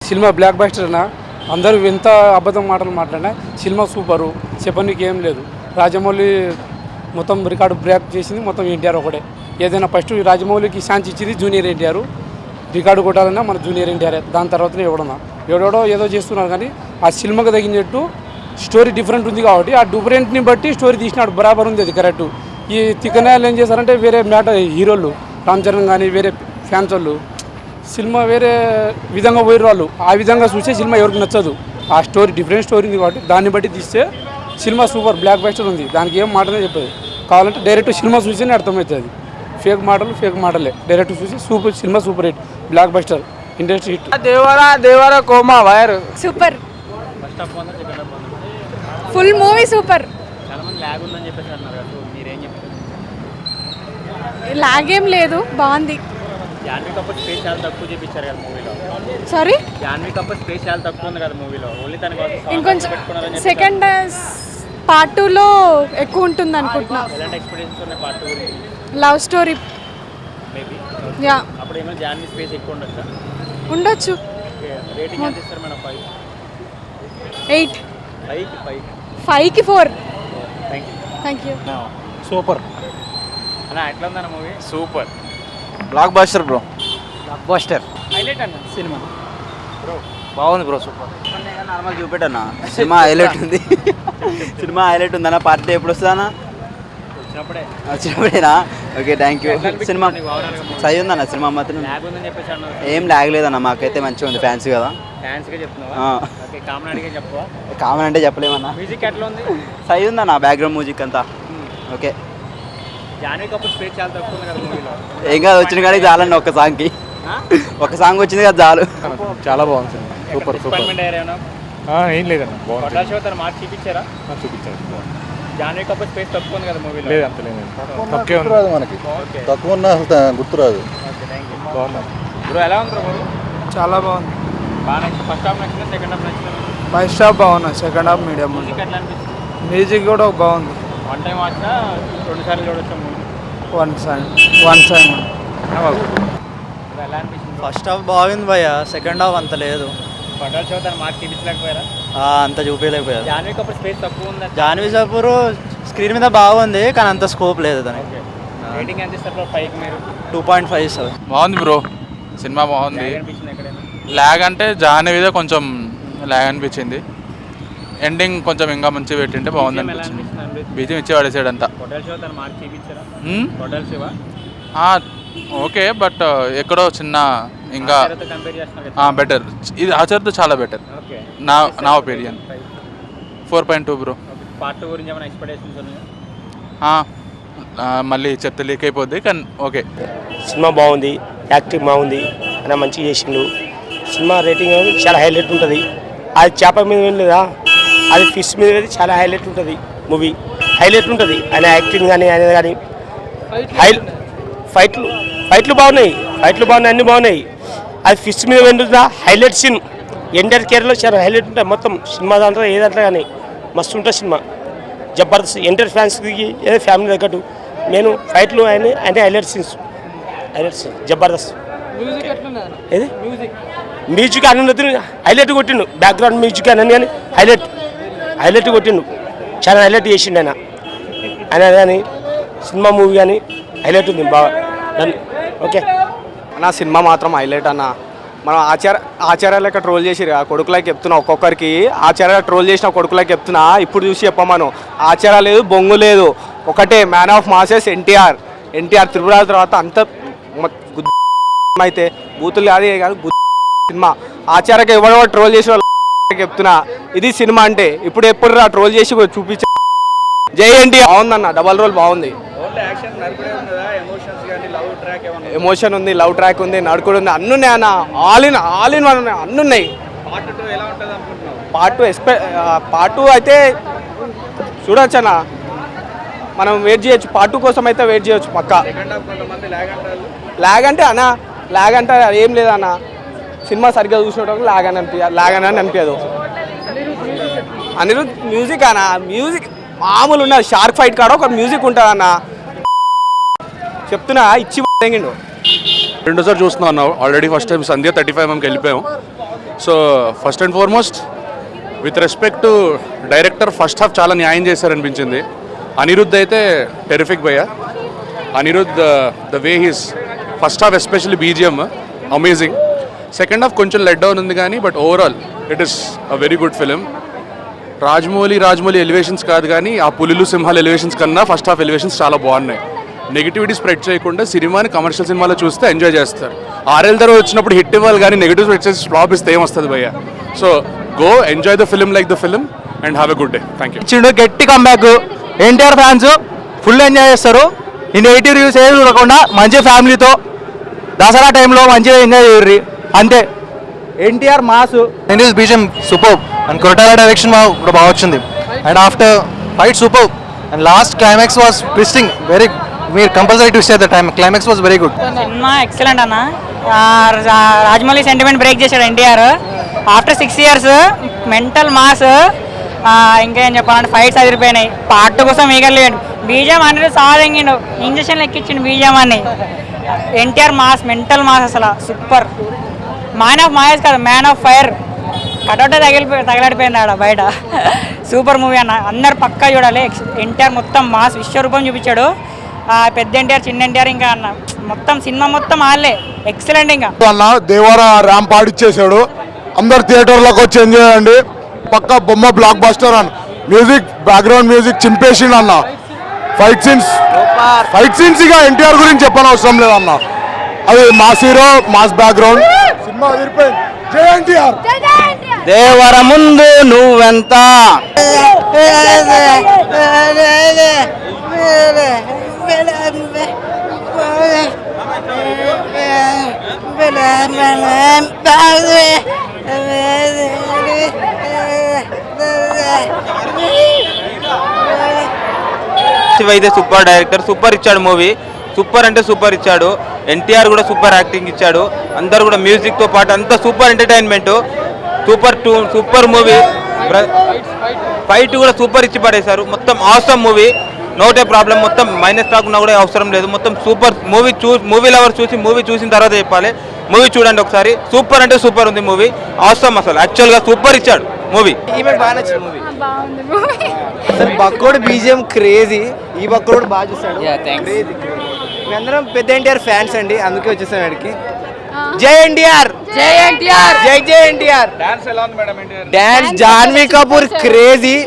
Cinema block buster అన్న. అందరూ ఎంత అబద్ధం మాటలు మాట్లాడినా సినిమా సూపరు, చెప్పనీకి ఏం లేదు. రాజమౌళి మొత్తం రికార్డు బ్రేక్ చేసింది మొత్తం ఎన్టీఆర్ ఒకటే. ఏదైనా ఫస్ట్ రాజమౌళికి ఛాన్స్ ఇచ్చింది జూనియర్ ఎన్టీఆర్. రికార్డు కొట్టాలన్నా మన జూనియర్ ఎన్టీఆర్. దాని తర్వాతనే ఎవడో ఏదో చేస్తున్నారు, కానీ ఆ సినిమాకి తగినట్టు స్టోరీ డిఫరెంట్ ఉంది కాబట్టి ఆ డిఫరెంట్ని బట్టి స్టోరీ తీసినాడు, బరాబర్ ఉంది అది కరెక్ట్. ఈ తిక్కనాయాలు ఏం చేశారంటే వేరే మ్యాటర్ హీరోలు రామ్ చరణ్ కానీ వేరే ఫ్యాన్స్ వాళ్ళు సినిమా వేరే విధంగా పోయిన వాళ్ళు ఆ విధంగా చూసే సినిమా ఎవరికి నచ్చదు. ఆ స్టోరీ డిఫరెంట్ స్టోరీ ఉంది కాబట్టి దాన్ని బట్టి తీస్తే సినిమా సూపర్ బ్లాక్ బస్టర్ ఉంది. దానికి ఏం మాటనే చెప్పేది కావాలంటే డైరెక్ట్ సినిమా చూస్తేనే అర్థమవుతుంది. ఫేక్ మాటలే డైరెక్ట్ చూసి super cinema super hit blockbuster industry hit. Devara కోమా వైర్ super, full movie super. Lag ఏం లేదు, బాగుంది. సారీ ఇంకొంచెం సెకండ్ పార్ట్ 2లో ఎక్కువ ఉంటుంది అనుకుంటున్నా. లవ్ స్టోరీ యా ఉండొచ్చు. 8 5కి 4. Thank you. Super super blockbuster bro. Blockbuster highlight అన్న సినిమా బాగుంది బ్రో. సూపర్ నార్మల్ చూపెట్టన్నా సినిమా హైలైట్ ఉంది. సినిమా హైలైట్ ఉందన్న. పార్టీ ఎప్పుడు వస్తుందన్నా? వచ్చినప్పుడేనా? Okay thank you. సినిమా సై ఉందన్న. సినిమా మాత్రం ఏం లాగ్ లేదన్న. మాకైతే మంచిగా ఉంది. ఫ్యాన్స్ కదా. కామన్ అంటే చెప్పలేమన్నా. సై ఉందన్న బ్యాక్గ్రౌండ్ మ్యూజిక్ అంతా. ఓకే ఏం కాదు, వచ్చిన కానీ చాలండి. ఒక సాంగ్కి ఒక సాంగ్ వచ్చింది కదా చాలు. చాలా బాగుంది. Super super. ఏం లేదన్న చూపించారు లేదు అంత లేదు. తక్కువ మనకి తక్కువ ఉన్న గుర్తురాదు. బ్రో ఎలా ఉంది బ్రో? చాలా బాగుంది. ఫస్ట్ హాఫ్ నచ్చిందా సెకండ్ హాఫ్ నచ్చిందా? ఫస్ట్ హాఫ్ బాగున్నా, సెకండ్ హాఫ్ మీడియం. మ్యూజిక్ కూడా బాగుంది. వన్ టైం వచ్చినా 2 సార్లు చూడొచ్చు మూవీ. వన్ టైం ఎలా అనిపించింది? ఫస్ట్ హాఫ్ బాగుంది భయ్య, సెకండ్ హాఫ్ అంత లేదు. పటాల్ చౌదరి మార్క్ చూపించలేకపోయారా? అంత చూపించలేకపోయారు. జాన్వీ కపూర్ స్పేస్ తక్కువ ఉంది. జాన్వీ కపూర్ స్క్రీన్ మీద బాగుంది కానీ అంత స్కోప్ లేదు దానికి. రేటింగ్ ఎంత ఇస్తారు 5కి మీరు? 2.5 ఇస్తారు. బాగుంది బ్రో, సినిమా బాగుంది. అనిపించింది ఎక్కడైనా? ల్యాగ్ అంటే జాహ్నవీదే కొంచెం ల్యాగ్ అనిపించింది. ఎండింగ్ కొంచెం ఇంకా మంచిగా పెట్టింటే బాగుంది అనిపించింది. బీజం ఇచ్చి పడేసాడంతా. పటాల్ చౌదరి మార్క్ చూపించారా? పటాల్ శివ ఓకే, బట్ ఎక్కడో చిన్న ఇంకా బెటర్. ఇది ఆచార్యతో చాలా బెటర్ నా ఒపీనియన్. 4.2 బ్రో. పార్ట్ 2 గురించి ఏమైనా ఎక్స్పెక్టేషన్స్ ఉన్నాయా? మళ్ళీ చెత్త లీక్ అయిపోద్ది కానీ ఓకే. సినిమా బాగుంది, యాక్టింగ్ బాగుంది, అన్న మంచిగా చేసిండు. సినిమా రేటింగ్ చాలా హైలైట్ ఉంటుంది. అది చేప మీద లేదా, అది ఫిష్ మీద చాలా హైలైట్ ఉంటుంది. మూవీ హైలైట్ ఉంటుంది. ఆయన యాక్టింగ్ కానీ ఆయన కానీ ఫైట్లు బాగున్నాయి, అన్నీ బాగున్నాయి. అది ఫిష్ మీద వెంటుందా హైలైట్ సీన్. ఎంటర్ కేర్లో చాలా హైలైట్ ఉంటాయి. మొత్తం సినిమా దాంట్లో ఏదంటే కానీ మస్తు ఉంటుంది సినిమా. జబర్దస్త్ ఎంటర్ ఫ్యాన్స్కి ఏదో ఫ్యామిలీ తగ్గట్టు నేను ఫైట్లు ఆయన హైలైట్ సీన్స్ జబర్దస్త్. ఏది మ్యూజిక్ అన్న హైలైట్ కొట్టిండు. బ్యాక్గ్రౌండ్ మ్యూజిక్ అని కానీ హైలైట్ కొట్టిండు. చాలా హైలైట్ చేసిండు ఆయన కానీ సినిమా మూవీ కానీ హైలైట్ ఉంది బాగా. ఓకే అన్న సినిమా మాత్రం హైలైట్ అన్న. మనం ఆచార్య లెక్క ట్రోల్ చేసిరు ఆ కొడుకులకి చెప్తున్నా. ఒక్కొక్కరికి ఆచార్య ట్రోల్ చేసిన కొడుకులకి చెప్తున్నా. ఇప్పుడు చూసి చెప్పమను. ఆచార్య లేదు, బొంగు లేదు, ఒకటే man of masses NTR. Tripurala తర్వాత అంత అయితే బూతులు కాదు సినిమా. ఆచార్యకి ఎవడో ట్రోల్ చేసిన వాళ్ళకి చెప్తున్నా. ఇది సినిమా అంటే ఇప్పుడు ఎప్పుడు ట్రోల్ చేసి చూపించ. జై ఎన్టీఆర్ బాగుందన్న. డబల్ రోల్ బాగుంది. ఎమోషన్ ఉంది, లవ్ ట్రాక్ ఉంది, నడుకుడు ఉంది, అన్నీ ఉన్నాయి అన్న. ఆల్ ఇన్ వన్ ఉన్నాయి, అన్నీ ఉన్నాయి. పార్ట్ 2 అయితే చూడొచ్చు అన్న. మనం వెయిట్ చేయొచ్చు. పార్ట్ 2 కోసం అయితే వెయిట్ చేయొచ్చు పక్కా. ల్యాగ్ అంటే ఏం లేదన్న. సినిమా సరిగ్గా చూసినట్టు లాగ్ అని అనిపించదు. అనిరుద్ మ్యూజిక్ అన్న, మ్యూజిక్ మామూలు ఉన్నది. షార్క్ ఫైట్ కాడ ఒక మ్యూజిక్ ఉంటుంది అన్న. చెప్తున్నా ఇచ్చి తెంగిండు. రెండోసారి చూస్తున్నాం అన్న. ఆల్రెడీ ఫస్ట్ టైం సంధ్య 35mm వెళ్ళిపోయాం. So first and foremost with respect to director first half చాలా న్యాయం చేశారనిపించింది. అనిరుద్ధ్ అయితే టెరిఫిక్ భయ్య. Anirudh the way he's first half especially BGM amazing. Second half కొంచెం లెట్ డౌన్ ఉంది కానీ but overall it is a very good film. Rajamouli elevations కాదు కానీ ఆ పులులు సింహాలు ఎలివేషన్స్ కన్నా ఫస్ట్ హాఫ్ ఎలివేషన్స్ చాలా బాగున్నాయి. నెగిటివిటీ స్ప్రెడ్ చేయకుండా సినిమాని కమర్షియల్ సినిమాలో చూస్తే ఎంజాయ్ చేస్తారు. ఆర్ఎల్ తర్వాత వచ్చినప్పుడు హిట్ ఇవ్వాలి కానీ నెగిటివ్ స్ప్రెడ్ చేసి ఫ్లాప్ ఇస్తే ఏమొస్తుంది భయ్య. So go enjoy the film like the film and have a good day. Thank you. ఇచ్చిండు గట్టి comeback. NTR fans full enjoy చేస్తారు. ఈ నెగిటివ్ రివ్యూస్ ఏది చూడకుండా మంచి ఫ్యామిలీతో దసరా టైంలో మంచిగా ఎంజాయ్ చేయర్రి అంతే. NTR mass and this BGM super and Koratala direction కూడా బాగా వచ్చింది. And after fight super and last climax was twisting very. మీరు కంపల్సరీ ట్విస్ట్ అయితే time climax was very good. Cinema excellent అన్న. రాజమౌళి సెంటిమెంట్ బ్రేక్ చేశాడు NTR after 6 years. Mental mass. ఇంకేం చెప్పాలంటే fights అదిరిపోయినాయి. Part కోసం మిగలేదు. బీజం అనేది సాధించిండు. ఇంజక్షన్లు ఎక్కించిండు బీజం అని. ఎన్టీఆర్ మాస్, మెంటల్ మాస్ అసలు సూపర్. మ్యాన్ ఆఫ్ మాయస్ కాదు, మ్యాన్ ఆఫ్ ఫైర్. కటౌటే తగలాడిపోయింది ఆడ బయట. సూపర్ మూవీ అన్న. అందరు పక్కా చూడాలి. ఎన్టీఆర్ మొత్తం మాస్ విశ్వరూపం చూపించాడు. పెద్ద ఎన్టీఆర్, చిన్న ఎన్టీఆర్, ఇంకా అన్న మొత్తం సినిమా మొత్తం ఆళ్ళే ఎక్సలెంట్. ఇంకా అన్న దేవర ర్యాంప్ ఆడిచ్చేసాడు. అందరు థియేటర్లోకి వచ్చి ఎంజాయ్ చేయండి. పక్క బొమ్మ బ్లాక్ బస్టర్ అన్న. మ్యూజిక్ బ్యాక్గ్రౌండ్ మ్యూజిక్ చింపేసిండు అన్న. ఫైట్ సీన్స్ ఇక ఎన్టీఆర్ గురించి చెప్పనవసరం లేదన్న. అది mass hero, mass background, cinema అదిరిపోయింది. జై ఎన్టీఆర్. దేవర ముందు నువ్వెంత అయితే సూపర్ డైరెక్టర్, సూపర్ ఇచ్చాడు మూవీ. సూపర్ అంటే సూపర్ ఇచ్చాడు. ఎన్టీఆర్ కూడా సూపర్ యాక్టింగ్ ఇచ్చాడు. అందరు కూడా మ్యూజిక్తో పాటు అంతా super entertainment. Super movie. Fight కూడా సూపర్ ఇచ్చి పడేశారు. మొత్తం ఆసమ్ మూవీ. నోటే ప్రాబ్లం. మొత్తం మైనస్ టాక్ ఉన్నా కూడా అవసరం లేదు. మొత్తం super movie. Movie lover movie చూసిన తర్వాత చెప్పాలి. మూవీ చూడండి ఒకసారి. సూపర్ అంటే సూపర్ ఉంది మూవీ. అవసరం అసలు యాక్చువల్గా సూపర్ ఇచ్చాడు మూవీ. అసలు బక్కోడు బీజిఎం క్రేజీ. ఈ బక్కోడు బాగా చూస్తాడు. మేమందరం పెద్ద ఎన్టీఆర్ ఫ్యాన్స్ అండి, అందుకే వచ్చేసాం ఇక్కడికి. జై ఎన్టీఆర్, జై ఎన్టీఆర్, జై ఎన్టీఆర్. Dance Janhvi Kapoor crazy.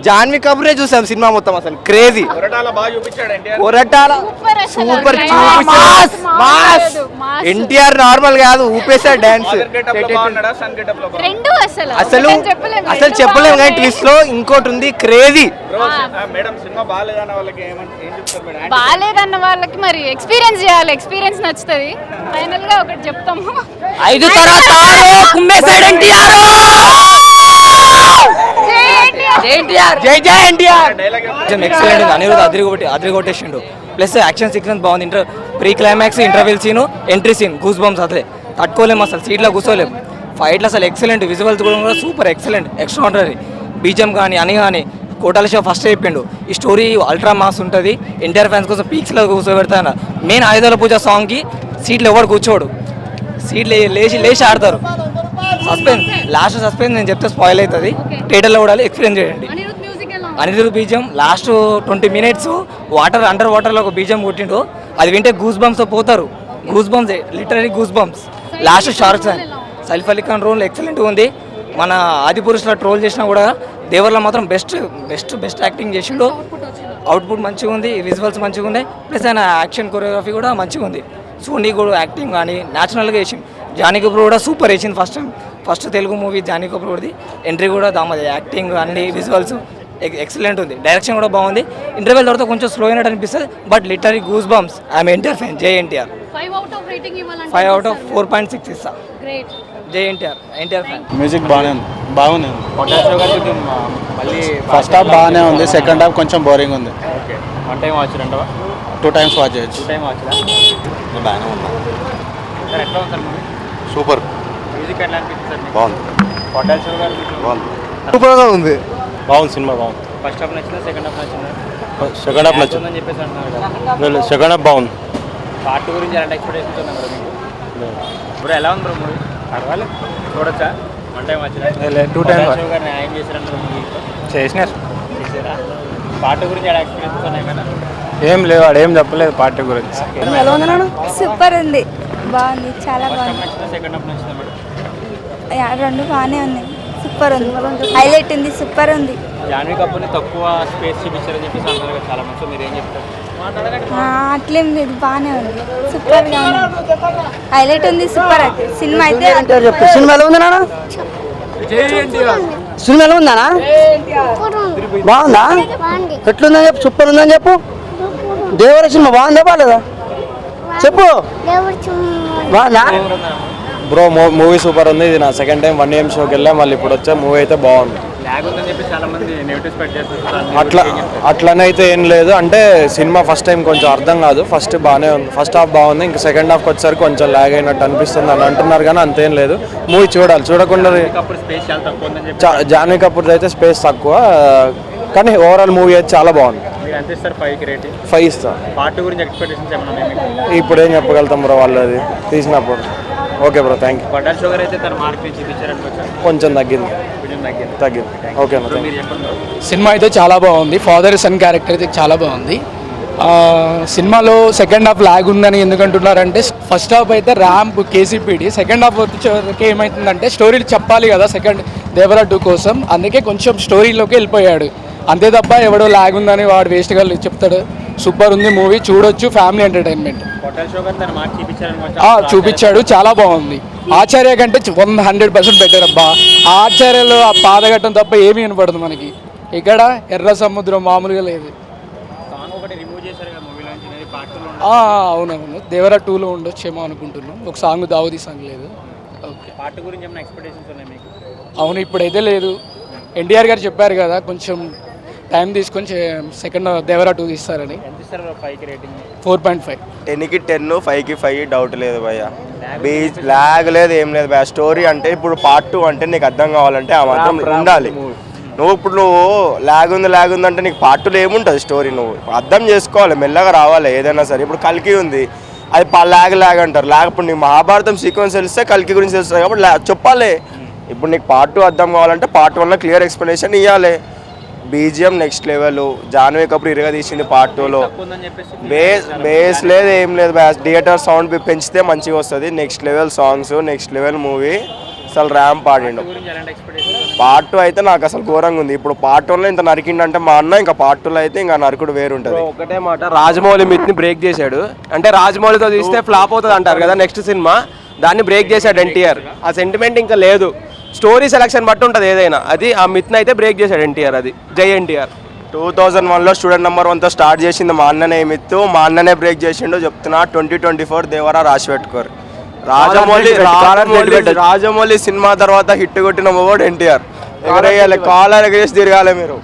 జాన్వీ కపూరే చూసాం సినిమా మొత్తం. అసలు crazy. Koratala super mass. NTR normal కాదు, ఊపేశాడు డాన్స్. అసలు చెప్పలేము కానీ ట్విస్ట్ లో ఇంకోటి ఉంది క్రేజీ. బాలేదన్న వాళ్ళకి మరి ఎక్స్పీరియన్స్ చేయాలి. ఎక్స్పీరియన్స్ నచ్చుతుంది. ఫైనల్ గా ఒకటి చెప్తాము. 5 తర్వాత 6 కుమ్మేశాడు ఎన్టీఆర్. జై జై ఎన్టీఆర్. ఎక్సలెంట్. అనిరుద్ధ్ అదిరిగొట్టేసిండు. ప్లస్ యాక్షన్ సీక్వెన్స్ బాగుంది. Pre climax, interval scene, entry scene, goose bumps అసలే తట్టుకోలేము. అసలు సీట్లో కూర్చోలేము. ఫైట్లు అసలు ఎక్సలెంట్. విజువల్స్ కూడా సూపర్ ఎక్సలెంట్, ఎక్స్ట్రాడనరీ. బీజం కానీ అని కానీ కోటాల షో ఫస్ట్ చెప్పిండు. ఈ స్టోరీ అల్ట్రా మాస్ ఉంటుంది. ఎన్టీఆర్ ఫ్యాన్స్ కోసం పీక్స్లో కూర్చోబెడతాను. మెయిన్ ఆయుధాల పూజ సాంగ్కి సీట్లు ఎవడు కూర్చోడు. సీట్లు లేచి ఆడతారు. సస్పెన్స్, లాస్ట్ సస్పెన్స్ నేను చెప్తే స్పాయిల్ అవుతుంది. థియేటర్లో కూడా ఎక్స్పీరియన్స్ చేయండి. అనిరుద్ధ్ బీజం లాస్ట్ 20 minutes అండర్ వాటర్లో ఒక బీజం కొట్టిండు. అది వింటే గూస్ బంప్స్తో పోతారు. Goose bumps, literally goose bumps. Last షార్క్ సైఫ్ అలీ ఖాన్ రోల్ ఎక్సలెంట్గా ఉంది. మన ఆదిపురుషులో ట్రోల్ చేసినా కూడా దేవర్లో మాత్రం బెస్ట్ యాక్టింగ్ చేసిండు. అవుట్పుట్ మంచిగా ఉంది. విజువల్స్ మంచిగా ఉన్నాయి. ప్లస్ ఆయన యాక్షన్ కొరియోగ్రఫీ కూడా మంచిగా ఉంది. సోనీ కూడా యాక్టింగ్ కానీ న్యాచురల్గా వేసింది. జానీ కపూర్ కూడా సూపర్ వేసింది. ఫస్ట్ తెలుగు మూవీ జానీ కపూర్ది. ఎంట్రీ కూడా దామది. యాక్టింగ్ అన్ని విజువల్స్ ఎక్సలెంట్ ఉంది. డైరెక్షన్ కూడా బాగుంది. ఇంటర్వెల్ తర్వాత కొంచెం స్లో అయినట్టు అనిపిస్తుంది. But literally goose bumps. I'm NTR fan. జై ఎన్టీఆర్. 5 out of 4.6 ఇస్తా. జై ఎన్టీఆర్ ఫ్యాన్. మ్యూజిక్ బాగుంది. ఫస్ట్ హాఫ్ బాగానే ఉంది. సెకండ్ హాఫ్ కొంచెం బోరింగ్ ఉంది. 1 time వాచ్, 2 times వాచ్ చేయొచ్చు. 2 time వాచ్. బాగానే ఉందా? ఎట్లా ఉంది సార్ మూవీ? సూపర్. మ్యూజిక్ ఎట్లా అనిపిస్తుంది? బాగుంది. కోటాల శివ గారు బాగుంది. సూపర్గా ఉంది. బాగుంది. సినిమా బాగుంది. ఫస్ట్ హాఫ్ నచ్చిందా, సెకండ్ హాఫ్ నచ్చిందా? సెకండ్ హాఫ్ నచ్చింది అని చెప్పేసి అంటున్నారు కదా. సెకండ్ హాఫ్ బాగుంది. పార్ట్ గురించి ఎలాంటి ఎక్స్పెక్టేషన్స్ ఉన్నాయి బ్రో మీకు? బ్రో ఎలా ఉంది బ్రో మూవీ? పర్వాలేదు, చూడొచ్చా? వన్ టైం వచ్చిన 2 times షో గారు న్యాయం చేశారంటారు మూవీతో చేసినారు. చేశారా? పాట గురించి ఏమైనా ఎక్స్పీరియన్స్ ఉన్నాయి ఏమైనా? ఏం లేవు, వాడు ఏం చెప్పలేదు పార్టీ గురించి. సూపర్ ఉంది, బాగుంది, చాలా బాగుంది. నచ్చిందా సెకండ్ హాఫ్ నచ్చిందా మేడం? రెండు బాగానే ఉన్నాయి, సూపర్ ఉంది, హైలైట్ ఉంది, సూపర్ ఉంది. జాన్వీ కపూర్ని తక్కువ స్పేస్ చూపించారని చెప్పేసి అంటారు కదా చాలా మంది. సో మీరు ఏం చెప్తారు? అట్లేం లేదు, బాగానే ఉంది, సూపర్గా ఉంది, హైలైట్ ఉంది, సూపర్ అయితే సినిమా అయితే. సినిమా ఎలా ఉంది నాన్న? సినిమా ఎలా ఉందా? బాగుందా? ఎట్లుందని చెప్పు, సూపర్ ఉందని చెప్పు. దేవర సినిమా బాగుందా బాగాలేదా చెప్పు. బాగుందా? బ్రో మూవీ సూపర్ ఉంది. ఇది నా సెకండ్ టైం 1 AM షోకి వెళ్ళా, మళ్ళీ ఇప్పుడు వచ్చే మూవీ అయితే బాగుంది. ల్యాగ్ ఉందని చెప్పి చాలా మంది నెగిటివ్ స్పెక్ట్ చేస్తారు. అట్లనైతే ఏం లేదు, అంటే సినిమా ఫస్ట్ టైం కొంచెం అర్థం కాదు. ఫస్ట్ బాగానే ఉంది, ఫస్ట్ హాఫ్ బాగుంది, ఇంకా సెకండ్ హాఫ్కి వచ్చేసరికి కొంచెం ల్యాగ్ అయినట్టు అనిపిస్తుంది అని అంటున్నారు, కానీ అంతేం లేదు. మూవీ చూడాలి, చూడకుండా. స్పేస్ చాలా తక్కువ ఉందని చెప్పి జాన్వీ కపూర్ అయితే స్పేస్ తక్కువ, కానీ ఓవరాల్ మూవీ అయితే చాలా బాగుంది. మీరు ఎంత ఇస్తారు 5కి రేటింగ్? 5 ఇస్తా. పార్ట్ గురించి ఎక్స్పెక్టేషన్స్ ఏమైనా ఉన్నాయి మీకు? ఇప్పుడు ఏం చెప్పగలుగుతాం బ్రో, వాళ్ళు అది తీసినప్పుడు. Okay bro, thank you. కొట్టాల షుగర్ అయితే తన మార్క్ నుంచి చూపించారనుకోవచ్చు, కొంచెం తగ్గింది. కొంచెం తగ్గింది. ఓకే అన్న, మీరు చెప్పండి. సినిమా అయితే చాలా బాగుంది, ఫాదర్ సన్ క్యారెక్టర్ అయితే చాలా బాగుంది. సినిమాలో సెకండ్ హాఫ్ లాగ్ ఉందని ఎందుకంటున్నారంటే, ఫస్ట్ హాఫ్ అయితే ర్యాంప్ కేసీపీడి, సెకండ్ హాఫ్ వచ్చేసరికి ఏమవుతుందంటే స్టోరీలు చెప్పాలి కదా సెకండ్ దేవరా 2 కోసం, అందుకే కొంచెం స్టోరీలోకి వెళ్ళిపోయాడు అంతే తప్ప ఎవడో లాగ్ ఉందని వాడు వేస్ట్గా చెప్తాడు. సూపర్ ఉంది మూవీ, చూడొచ్చు, ఫ్యామిలీ ఎంటర్టైన్మెంట్. కొట్టాల షుగర్ తన మార్క్ చూపించారనుకోవచ్చు. చూపించాడు, చాలా బాగుంది. ఆచార్య కంటే 100% బెటర్ అబ్బా. ఆచార్యలో ఆ పాదఘట్టం తప్ప ఏమీ వినపడదు మనకి. ఇక్కడ ఎర్ర సముద్రం మామూలుగా లేదు. సాంగ్ ఒకటి రిమూవ్ చేశారు కదా మూవీలో నుంచి, పార్ట్ 2లో. అవునవును, దేవరా 2లో ఉండొచ్చేమో అనుకుంటున్నాం. ఒక సాంగ్ దావుదీ సాంగ్ లేదు. ఓకే, పార్ట్ గురించి ఏమైనా ఎక్స్పెక్టేషన్స్ ఉన్నాయి మీకు? అవును, ఇప్పుడైతే లేదు. ఎన్టీఆర్ గారు చెప్పారు కదా కొంచెం టైం తీసుకొని సెకండ్ దేవరా 2 తీస్తారని. ఎంత ఇస్తారు 5కి రేటింగ్? 4.5. 10కి 10, 5కి 5 డౌట్ లేదు భయ్య. బీచ్ లాగ్ లేదు, ఏం లేదు భయ్య. స్టోరీ అంటే ఇప్పుడు పార్ట్ 2 అంటే నీకు అర్థం కావాలంటే ఆ మాత్రం ఉండాలి. నువ్వు లాగ్ ఉంది అంటే నీకు పార్ట్ 2లో ఏముంటుంది స్టోరీ, నువ్వు అర్థం చేసుకోవాలి, మెల్లగా రావాలి ఏదైనా సరే. ఇప్పుడు కల్కి ఉంది, అది లాగ్ అంటారు. లాగ్ ఇప్పుడు నీకు మహాభారతం సీక్వెన్స్ తెలిస్తే కల్కి గురించి తెలుస్తుంది కాబట్టి చెప్పాలి. ఇప్పుడు నీకు పార్ట్ 2 అర్థం కావాలంటే పార్ట్ 1లో క్లియర్ ఎక్స్ప్లెనేషన్ ఇవ్వాలి. BGM next level, Janhvi Kapoor ఇరగా తీసింది పార్ట్ 2లో. బేస్ లేదు, ఏం లేదు. థియేటర్ సౌండ్ పెంచితే మంచిగా వస్తుంది. Next level songs, next level movie. అసలు ర్యాంప్ ఆడిండు. పార్ట్ 2 అయితే నాకు అసలు ఘోరంగా ఉంది. ఇప్పుడు పార్ట్ 1లో ఇంత నరికిండంటే మా అన్న, ఇంకా పార్ట్ 2లో అయితే ఇంకా నరకుడు వేరుంటుంది. ఒకటే మాట, రాజమౌళి మిత్ని బ్రేక్ చేశాడు. అంటే రాజమౌళితో తీస్తే ఫ్లాప్ అవుతుంది అంటారు కదా నెక్స్ట్ సినిమా, దాన్ని బ్రేక్ చేశాడు ఎన్టీఆర్. ఆ సెంటిమెంట్ ఇంకా లేదు, స్టోరీ సెలక్షన్ బట్టి ఉంటుంది ఏదైనా. అది ఆ మిత్ని అయితే బ్రేక్ చేశాడు ఎన్టీఆర్. అది జై ఎన్టీఆర్. 2001లో స్టూడెంట్ నెంబర్ 1తో స్టార్ట్ చేసింది మా అన్ననే మిత్తు, మా అన్ననే బ్రేక్ చేసిండు చెప్తున్నా. 2024 దేవరా రాసి పెట్టుకోరు. రాజమౌళి సినిమా తర్వాత హిట్ కొట్టిన మొగోడు ఎన్టీఆర్. ఎగరేయాలి, కాలర్ ఎగరేసి తిరగాలి మీరు.